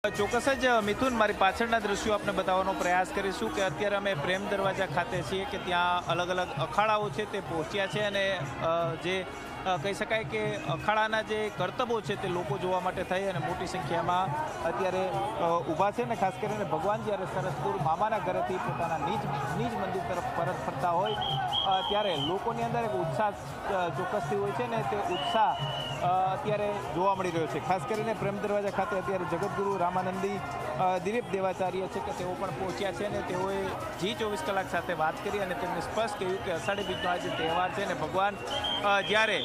ચોક્કસ જ મિથુન, મારી પાછળના દ્રશ્યો આપણે બતાવવાનો પ્રયાસ કરીશું કે અત્યારે અમે પ્રેમ દરવાજા ખાતે છીએ કે ત્યાં અલગ અલગ અખાડાઓ છે તે પહોંચ્યા છે અને જે કહી શકાય કે અખાડાના જે કરતબો છે તે લોકો જોવા માટે થઈ અને મોટી સંખ્યામાં અત્યારે ઊભા છે ને ખાસ કરીને ભગવાન જ્યારે સરસપુર મામાના ઘરેથી પોતાના નિજ મંદિર તરફ પરત ફરતા હોય ત્યારે લોકોની અંદર એક ઉત્સાહ ચોક્કસથી હોય છે ને તે ઉત્સાહ અત્યારે જોવા મળી રહ્યો છે। ખાસ કરીને પ્રેમ દરવાજા ખાતે અત્યારે જગતગુરુ રામાનંદી દિલીપ દેવાચાર્ય છે કે તેઓ પણ પહોંચ્યા છે અને તેઓએ G24 કલાક સાથે વાત કરી અને તેમણે સ્પષ્ટ કહ્યું કે અષાઢી બીજનો આજે તહેવાર છે અને ભગવાન જ્યારે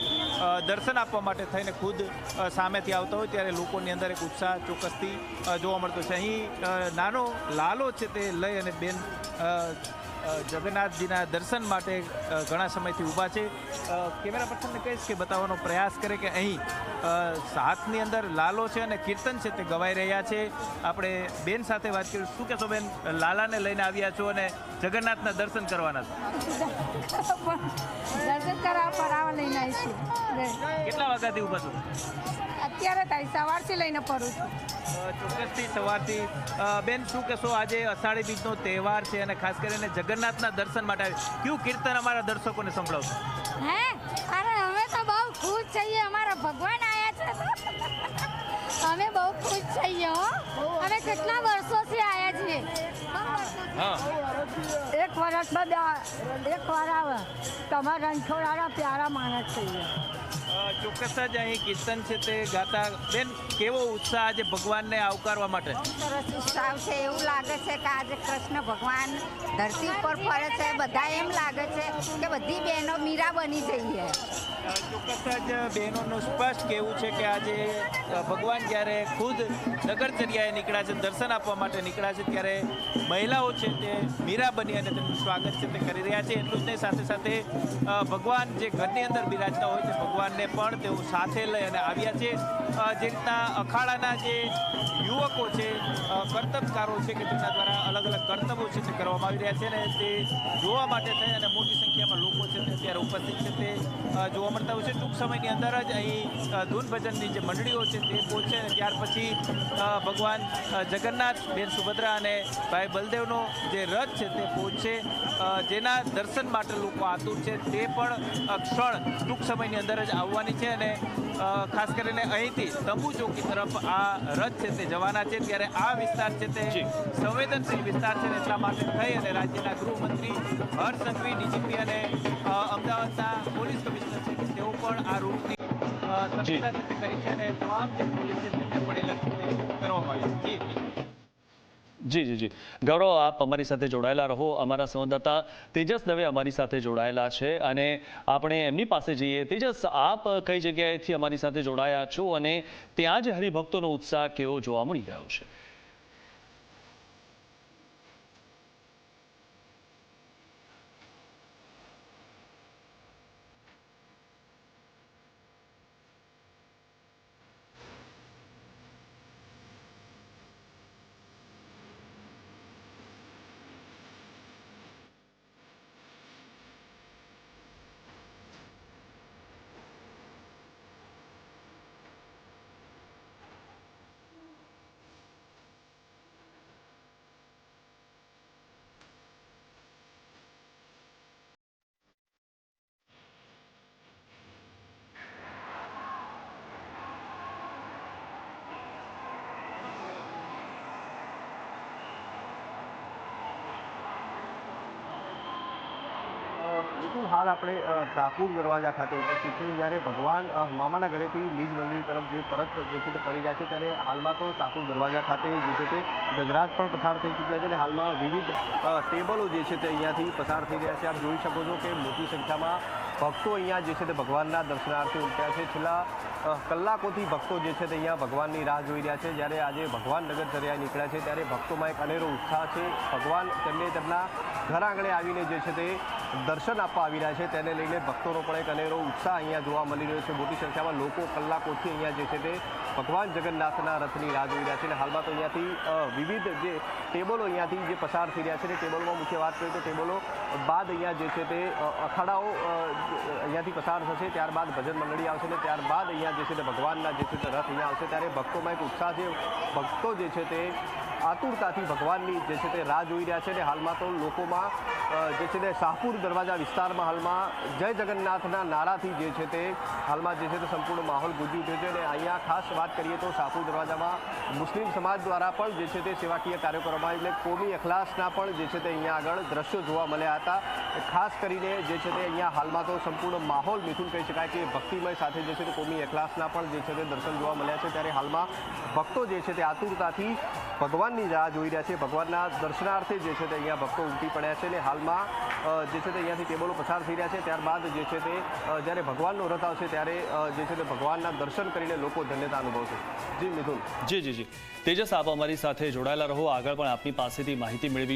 દર્શન આપવા માટે થઈને ખુદ સામેથી આવતા હોય ત્યારે લોકોની અંદર એક ઉત્સાહ ચોક્કસથી જોવા મળતો છે। અહીં નાનો લાલો છે તે લઈ અને બેન જગન્નાથજીના દર્શન માટે ઘણા સમયથી ઊભા છે। કેમેરા પર્સનને કહીશ કે બતાવવાનો પ્રયાસ કરે કે અહીં હાથની અંદર લાલો છે અને કીર્તન છે તે ગવાઈ રહ્યા છે। આપણે બેન સાથે વાત કરીશું। શું કહેશો બેન, લાલાને લઈને આવ્યા છો અને જગન્નાથના દર્શન કરવાના છો? દર્શન કરવા પરાવા લઈને આવીશું। કેટલા વાગ્યાથી ઊભા છો? અત્યારે તારી સવારથી લઈને પડું છું। ચોક્કસથી સવારથી। બેન, શું કહેશો, આજે અષાઢી બીજનો તહેવાર છે અને ખાસ કરીને જગન્નાથના દર્શન માટે આવ્યું, કયું કીર્તન અમારા દર્શકોને સંભળાવશો? હે, અરે અમે તો બહુ ખુશ છીએ, અમારા ભગવાન આવ્યા છે। અમે બહુ ખુશ છીએ હો। અમે કેટલા વર્ષોથી આવ્યા છીએ। એક વર્ષમાં એક વાર આવે। તમારા રણછોડવાળા પ્યારા માણસ છીએ। ચોક્કસ જ અહીં કીર્તન છે તે ગાતા બેન, કેવો ઉત્સાહ આજે ભગવાનને આવકારવા માટે? સરસ ઉત્સાહ છે। એવું લાગે છે કે આજે કૃષ્ણ ભગવાન ધરતી ઉપર ફરે છે। બધા એમ લાગે છે કે બધી બહેનો મીરા બની જઈએ। ચોક્કસ જ બહેનોનું સ્પષ્ટ કહેવું છે કે આજે ભગવાન જ્યારે ખુદ નગરચર્યાએ નીકળ્યા છે, દર્શન આપવા માટે નીકળ્યા છે, ત્યારે મહિલાઓ છે તે મીરા બની અને તેમનું સ્વાગત છે તે કરી રહ્યા છે। એટલું જ નહીં, સાથે સાથે ભગવાન જે ઘરની અંદર બિરાજતા હોય તે ભગવાનને પણ તેઓ સાથે લઈ અને આવ્યા છે। જે રીતના અખાડાના જે યુવકો છે, કરતબકારો છે કે જેમના દ્વારા અલગ અલગ કરતબો છે તે કરવામાં આવી રહ્યા છે ને તે જોવા માટે થઈ અને મોટી સંખ્યામાં લોકો છે તે અત્યારે ઉપસ્થિત છે તે જોવા મળતા હોય છે। ટૂંક સમયની અંદર જ અહીં ધૂન ભજનની જે મંડળીઓ છે તે પહોંચે અને ત્યાર પછી ભગવાન જગન્નાથ, બેન સુભદ્રા અને ભાઈ બલદેવનો જે રથ છે તે પહોંચશે, જેના દર્શન માટે લોકો આતુર છે। તે પણ ક્ષણ ટૂંક સમયની અંદર જ આવવાની છે અને ખાસ કરીને અહીંથી તંબુ ચોકી તરફ આ રથ છે તે જવાના છે। ત્યારે આ વિસ્તાર છે તે સંવેદનશીલ વિસ્તાર છે એટલા માટે થઈ અને રાજ્યના ગૃહમંત્રી હર્ષ સંઘવી, ડીજીપી અને અમદાવાદના પોલીસ કમિશનર છે કે તેઓ પણ આ રૂટની સમીક્ષા કરી છે અને તમામ જે પોલીસ છે તેમને પણ એલર્ટ કરવામાં આવી છે। જી ગૌરવ, આપ અમારી સાથે જોડાયેલા રહો। અમારા સંવાદદાતા તેજસ દવે અમારી સાથે જોડાયેલા છે અને આપણે એમની પાસે જઈએ। તેજસ, આપ કઈ જગ્યાએથી અમારી સાથે જોડાયા છો અને ત્યાં જ હરિભક્તોનો ઉત્સાહ કેવો જોવા મળી રહ્યો છે? બિલકુલ, હાલ આપણે ઠાકુર દરવાજા ખાતે ઉપસ્થિત છે, જ્યારે ભગવાન મામાના ઘરેથી નિજ મંદિર તરફ જે પરત જે છે તે ફરી રહ્યા છે, ત્યારે હાલમાં તો ઠાકુર દરવાજા ખાતે જે છે તે ગજરાજ પણ પસાર થઈ ચૂક્યા છે અને હાલમાં વિવિધ ટેબલો જે છે તે અહીંયાથી પસાર થઈ રહ્યા છે। આપ જોઈ શકો છો કે મોટી સંખ્યામાં ભક્તો અહીંયા જે છે તે ભગવાનના દર્શનાર્થે ઉમટ્યા છે। છેલ્લા કલાકોથી ભક્તો જે છે તે અહીંયા ભગવાનની રાહ જોઈ રહ્યા છે। જ્યારે આજે ભગવાન નગરચર્યાએ નીકળ્યા છે ત્યારે ભક્તોમાં એક અનેરો ઉત્સાહ છે। ભગવાન તેમને તેમના ઘર આંગણે આવીને જે છે તે દર્શન આપવા આવી રહ્યા છે, તેને લઈને ભક્તોનો પણ એક અનેરો ઉત્સાહ અહીંયા જોવા મળી રહ્યો છે। મોટી સંખ્યામાં લોકો કલાકોથી અહીંયા જે છે તે ભગવાન જગન્નાથના રથની રાહ જોઈ રહ્યા છે અને હાલમાં તો અહીંયાથી વિવિધ જે ટેબલો અહીંયાથી જે પસાર થઈ રહ્યા છે અને ટેબલોમાં મુખ્ય વાત કરીએ તો ટેબલો બાદ અહીંયા જે છે તે અખાડાઓ અહીંયાથી પસાર થશે, ત્યારબાદ ભજન મંડળી આવશે ને ત્યારબાદ અહીંયા જે છે તે ભગવાનના જે છે તે રથ અહીંયા આવશે. ત્યારે ભક્તોમાં એક ઉત્સાહ છે, ભક્તો જે છે તે આતુરતાથી ભગવાનની જે છે તે રાહ જોઈ રહ્યા છે અને હાલમાં તો લોકોમાં જે છે તે શાહપુર દરવાજા વિસ્તારમાં હાલમાં જય જગન્નાથના નારાથી જે છે તે હાલમાં જે છે તે સંપૂર્ણ માહોલ ગુંજી ઉઠ્યો છે. અને અહીંયા ખાસ વાત કરીએ તો શાહપુર દરવાજામાં મુસ્લિમ સમાજ દ્વારા પણ જે છે તે સેવાકીય કાર્યો કરવામાં એટલે કોમી અખલાસના પણ જે છે તે અહીંયા આગળ દ્રશ્યો જોવા મળ્યા હતા. ખાસ કરીને જે છે તે અહીંયા હાલમાં તો સંપૂર્ણ માહોલ મિથુન કહી શકાય કે ભક્તિમય સાથે જે છે તે કોમી અખલાસના પણ જે છે તે દર્શન જોવા મળ્યા છે. ત્યારે હાલમાં ભક્તો જે છે તે આતુરતાથી ભગવાનની રાહ જોઈ રહ્યા છે, ભગવાનના દર્શનાર્થે જે છે તે અહીંયા ભક્તો ઉમટી પડ્યા છે અને હાલમાં જે છે તે અહીંયાથી ટેબલો પસાર થઈ રહ્યા છે. ત્યારબાદ જે છે તે જ્યારે ભગવાનનો રથ આવશે ત્યારે જે છે તે ભગવાનના દર્શન કરીને લોકો ધન્યતા અનુભવશે. જી મિથુન. જી તેજસ, આપ અમારી સાથે જોડાયેલા રહો. આગળ પણ આપની પાસેથી માહિતી મેળવીશું.